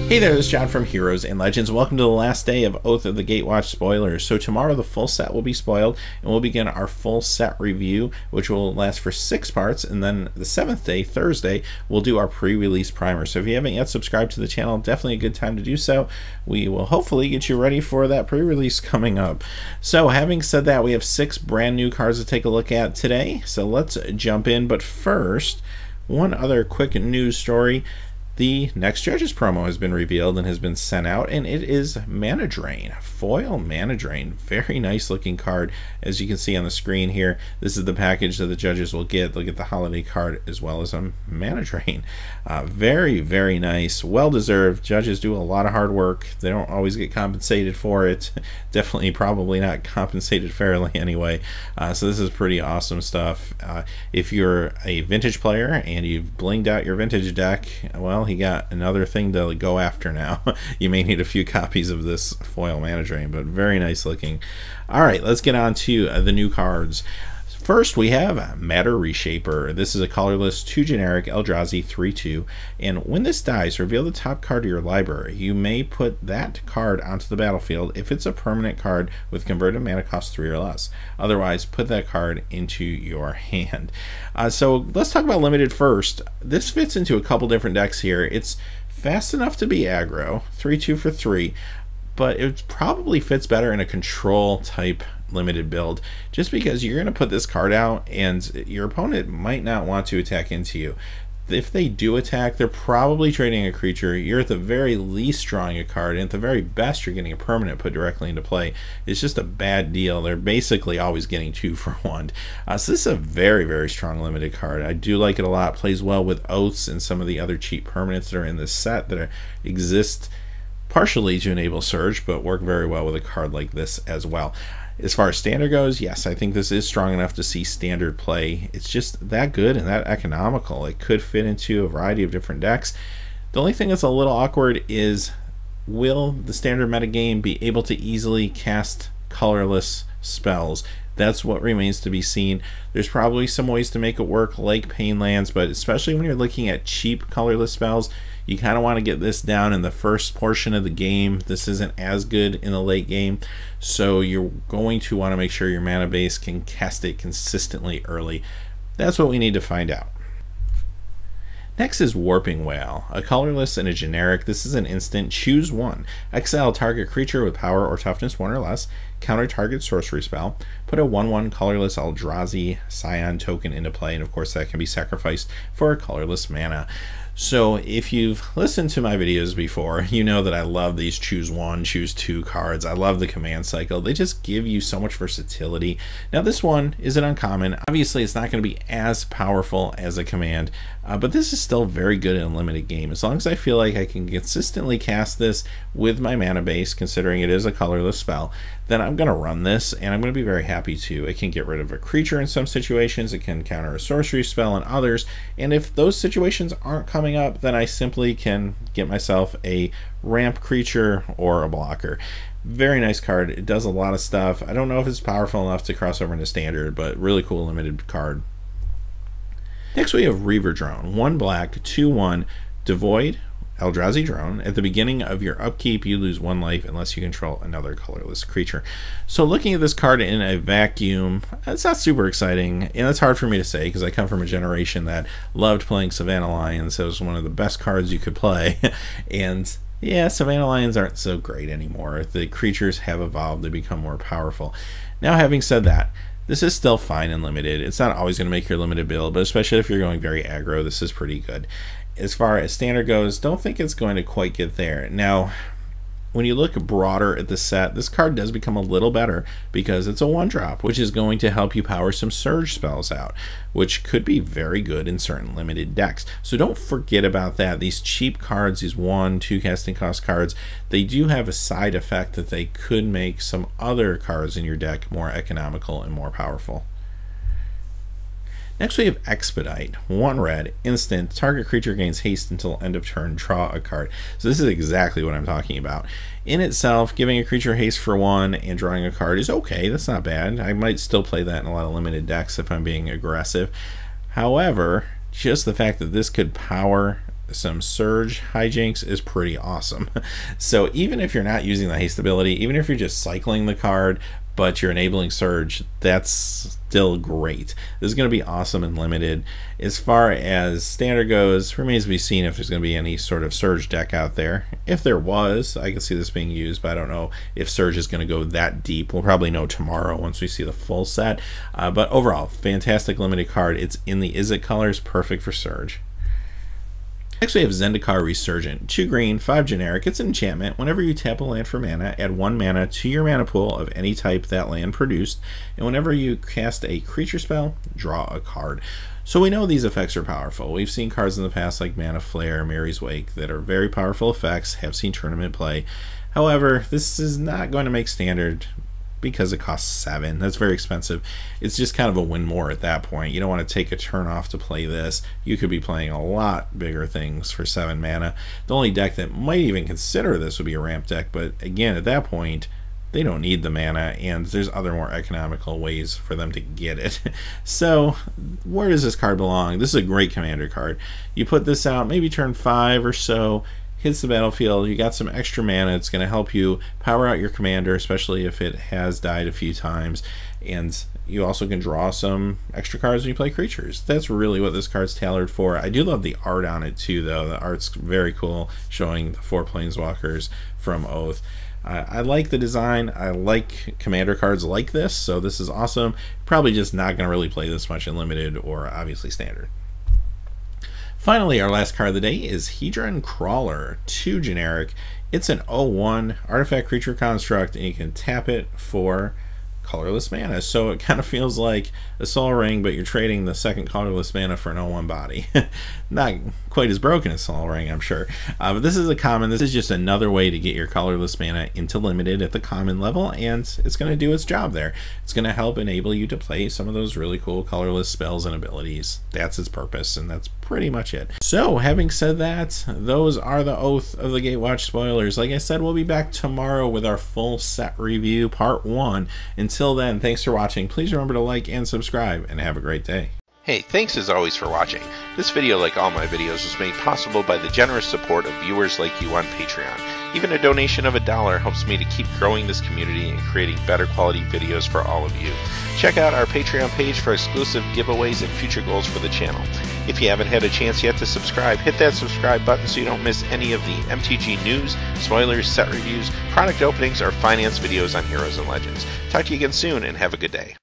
Hey there, this is John from Heroes and Legends. Welcome to the last day of Oath of the Gatewatch spoilers. So tomorrow the full set will be spoiled, and we'll begin our full set review, which will last for 6 parts, and then the 7th day, Thursday, we'll do our pre-release primer. So if you haven't yet subscribed to the channel, definitely a good time to do so. We will hopefully get you ready for that pre-release coming up. So having said that, we have 6 brand new cards to take a look at today. So let's jump in, but first, one other quick news story. The next Judges promo has been revealed and has been sent out, and it is Mana Drain, foil Mana Drain. Very nice looking card, as you can see on the screen here. This is the package that the Judges will get. They'll get the holiday card as well as a Mana Drain. Very, very nice, well deserved. Judges do a lot of hard work. They don't always get compensated for it. Definitely, probably not compensated fairly anyway. So this is pretty awesome stuff. If you're a Vintage player and you've blinged out your Vintage deck, well, he got another thing to go after now. You may need a few copies of this foil Mana Drain, but very nice looking. Alright, let's get on to the new cards. First, we have Matter Reshaper. This is a colorless 2 generic Eldrazi 3/2, and when this dies, reveal the top card of your library. You may put that card onto the battlefield if it's a permanent card with converted mana cost 3 or less. Otherwise, put that card into your hand. So let's talk about limited first. This fits into a couple different decks here. It's fast enough to be aggro, 3/2 for 3, but it probably fits better in a control type limited build, just because you're going to put this card out and your opponent might not want to attack into you. If they do attack, they're probably trading a creature. You're at the very least drawing a card, and at the very best you're getting a permanent put directly into play. It's just a bad deal. They're basically always getting 2 for 1. So this is a very, very strong limited card. I do like it a lot. Plays well with Oaths and some of the other cheap permanents that are in this set that exist partially to enable Surge, but work very well with a card like this as well. As far as standard goes, yes, I think this is strong enough to see standard play. It's just that good and that economical. It could fit into a variety of different decks. The only thing that's a little awkward is, will the standard metagame be able to easily cast colorless spells? That's what remains to be seen. There's probably some ways to make it work, like Pain Lands, but especially when you're looking at cheap colorless spells, you kind of want to get this down in the first portion of the game. This isn't as good in the late game, so you're going to want to make sure your mana base can cast it consistently early. That's what we need to find out. Next is Warping Whale, a colorless and a generic. This is an instant. Choose one. Exile target creature with power or toughness 1 or less. Counter target sorcery spell. Put a 1/1 colorless Eldrazi Scion token into play, and of course that can be sacrificed for a colorless mana. So if you've listened to my videos before, you know that I love these choose 1, choose 2 cards. I love the command cycle. They just give you so much versatility. Now this one isn't uncommon. Obviously it's not going to be as powerful as a command, but this is still very good in a limited game. As long as I feel like I can consistently cast this with my mana base, considering it is a colorless spell, then I'm going to run this, and I'm going to be very happy to. It can get rid of a creature in some situations, it can counter a sorcery spell in others, and if those situations aren't coming up, then I simply can get myself a ramp creature or a blocker. Very nice card. It does a lot of stuff. I don't know if it's powerful enough to cross over into standard, but really cool limited card. Next we have Reaver Drone, 1 black, 2/1, devoid Eldrazi Drone. At the beginning of your upkeep, you lose 1 life unless you control another colorless creature. So looking at this card in a vacuum, it's not super exciting, and it's hard for me to say because I come from a generation that loved playing Savannah Lions. It was one of the best cards you could play. And yeah, Savannah Lions aren't so great anymore. The creatures have evolved to become more powerful. Now, having said that, this is still fine and limited. It's not always going to make your limited build, but especially if you're going very aggro, this is pretty good. As far as standard goes, don't think it's going to quite get there. Now, when you look broader at the set, this card does become a little better because it's a 1-drop, which is going to help you power some surge spells out, which could be very good in certain limited decks. So don't forget about that. These cheap cards, these 1-2 casting cost cards, they do have a side effect that they could make some other cards in your deck more economical and more powerful. Next we have Expedite, 1 red, instant, target creature gains haste until end of turn, draw a card. So this is exactly what I'm talking about. In itself, giving a creature haste for 1 and drawing a card is okay, that's not bad. I might still play that in a lot of limited decks if I'm being aggressive. However, just the fact that this could power some Surge hijinks is pretty awesome. So even if you're not using the haste ability, even if you're just cycling the card, but you're enabling Surge, that's still great. This is going to be awesome and limited. As far as standard goes, remains to be seen if there's going to be any sort of Surge deck out there. If there was, I can see this being used, but I don't know if Surge is going to go that deep. We'll probably know tomorrow once we see the full set. But overall, fantastic limited card. It's in the Is It colors, perfect for Surge. Next we have Zendikar Resurgent. 2 green, 5 generic. It's an enchantment. Whenever you tap a land for mana, add 1 mana to your mana pool of any type that land produced. And whenever you cast a creature spell, draw a card. So we know these effects are powerful. We've seen cards in the past like Mana Flare, Mary's Wake that are very powerful effects, have seen tournament play. However, this is not going to make standard because it costs 7. That's very expensive. It's just kind of a win more at that point. You don't want to take a turn off to play this. You could be playing a lot bigger things for 7 mana. The only deck that might even consider this would be a ramp deck, but again, at that point, they don't need the mana, and there's other more economical ways for them to get it. So where does this card belong? This is a great commander card. You put this out maybe turn 5 or so, hits the battlefield, you got some extra mana. It's going to help you power out your commander, especially if it has died a few times, and you also can draw some extra cards when you play creatures. That's really what this card's tailored for. I do love the art on it too, though. The art's very cool, showing the 4 planeswalkers from Oath. I like the design. I like commander cards like this, so this is awesome. Probably just not going to really play this much in limited or obviously standard. Finally, our last card of the day is Hedra Crawler, 2 generic. It's an 0/1 artifact creature construct, and you can tap it for colorless mana. So it kind of feels like a Soul Ring, but you're trading the second colorless mana for an 0/1 body. Not quite as broken as Soul Ring, I'm sure. But this is a common. This is just another way to get your colorless mana into limited at the common level, and it's going to do its job there. It's going to help enable you to play some of those really cool colorless spells and abilities. That's its purpose, and that's pretty much it. So having said that, those are the Oath of the Gatewatch spoilers. Like I said, we'll be back tomorrow with our full set review, part 1. Until then, thanks for watching. Please remember to like and subscribe, and have a great day. Hey, thanks as always for watching. This video, like all my videos, was made possible by the generous support of viewers like you on Patreon. Even a donation of $1 helps me to keep growing this community and creating better quality videos for all of you. Check out our Patreon page for exclusive giveaways and future goals for the channel. If you haven't had a chance yet to subscribe, hit that subscribe button so you don't miss any of the MTG news, spoilers, set reviews, product openings, or finance videos on Heroes and Legends. Talk to you again soon, and have a good day.